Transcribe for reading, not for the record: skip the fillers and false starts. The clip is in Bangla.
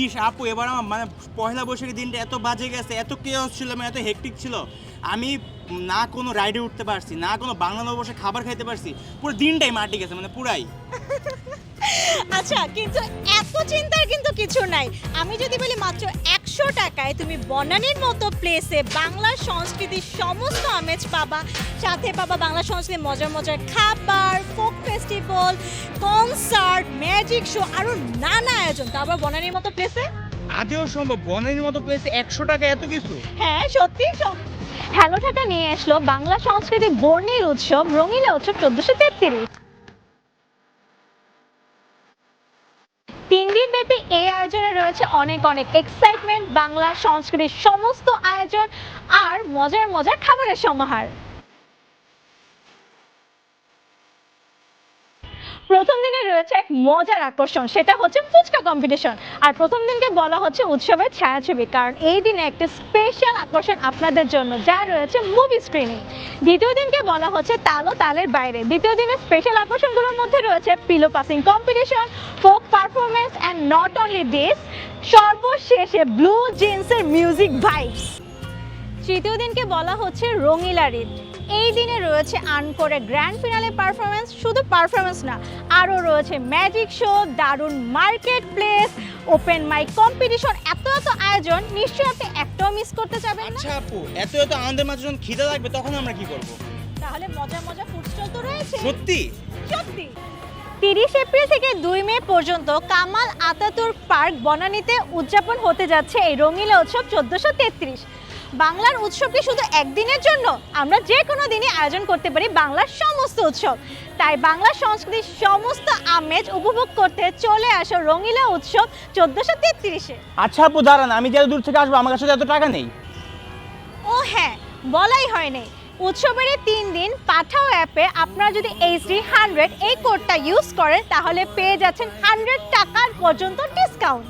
ইস আপু, এবার আমার মানে পয়লা বৈশাখের দিনটা এত বাজে গেছে, এত কেওস ছিল, মানে এত হেক্টিক ছিল। আমি না কোনো রাইডে উঠতে পারছি, না কোনো বাংলা নববর্ষে খাবার খাইতে পারছি, পুরো দিনটাই মাটি গেছে, মানে পুরাই। আচ্ছা, কিন্তু এত চিন্তার কিন্তু কিছু নাই। আমি যদি বলি মাত্র 100 টাকায় তুমি বনানীর মতো প্লেসে বাংলা সংস্কৃতির সমস্ত আমেজ পাবা, সাথে পাবা বাংলা সংস্কৃতির মজার মজার খাবার, folk festival, concert, magic show, আরও নানা আয়োজন, তারপর বনানীর মতো প্লেসে। আদেও সম্ভব বনানীর মতো প্লেসে 100 টাকা এত কিছু? হ্যাঁ, সত্যি। হ্যালো টাকা নিয়ে আসলো বাংলা সংস্কৃতির বর্ণিল উৎসব রঙিলা উৎসব 1433। 3 দিন ব্যাপী এই আয়োজনে রয়েছে অনেক অনেক এক্সাইটমেন্ট, বাংলা সংস্কৃতির সমস্ত আয়োজন আর মজার মজার খাবারের সমাহার। প্রথম দিনে রয়েছে এক মজার আকর্ষণ, সেটা হচ্ছে ফুচকা কম্পিটিশন। আর প্রথম দিনকে বলা হচ্ছে উৎসবের ছায়াছবি, কারণ এই দিনে একটা স্পেশাল আকর্ষণ আপনাদের জন্য, যা রয়েছে মুভি স্ক্রিনিং। দ্বিতীয় দিনকে বলা হচ্ছে তাল ও তালের বাইরে। দ্বিতীয় দিনের স্পেশাল আকর্ষণগুলোর মধ্যে রয়েছে pillow passing competition, folk performance and not only this, সর্বশেষে ব্লু জিন্সের মিউজিক ভাইবস। তৃতীয় দিনকে বলা হচ্ছে রঙিলা ঈদ। এই দিনে রয়েছে আনকোরে গ্র্যান্ড ফিনালে পারফরমেন্স, শুধু পারফরমেন্স না, আরও রয়েছে ম্যাজিক শো, দারুণ market place, open mic competition, এত এত আয়োজন, নিশ্চয়ই আপনি একটাও মিস করতে চাবেন না। আচ্ছা আপু, এত এত আনন্দের মাঝে যখন খিদে লাগবে তখন আমরা কি করব? তাহলে মজার মজার ফুড স্টল তো রয়েছে। সত্যি? সত্যি। 30 এপ্রিল থেকে 2 মে পর্যন্ত কামাল আতাতুর্ক পার্ক বনানীতে উদযাপন হতে যাচ্ছে এই রঙিলা উৎসব 1433। বাংলার উৎসব কি শুধু একদিনের জন্য? আমরা যে কোনো দিনই আয়োজন করতে পারি বাংলার সমস্ত উৎসব। তাই বাংলা সংস্কৃতির সমস্ত আমেজ উপভোগ করতে চলে আসো রঙিলা উৎসব 1433-এ। আচ্ছা আপু দাঁড়ান, আমি যে দূর থেকে আসবো, আমার কাছে এত টাকা নেই। ও হ্যাঁ, বলাই হয়নি, উৎসবের 3 দিন পাঠাও অ্যাপে আপনারা যদি HD100 এই কোডটা ইউজ করেন তাহলে পেয়ে যাচ্ছেন 100 টাকার পর্যন্ত ডিসকাউন্ট।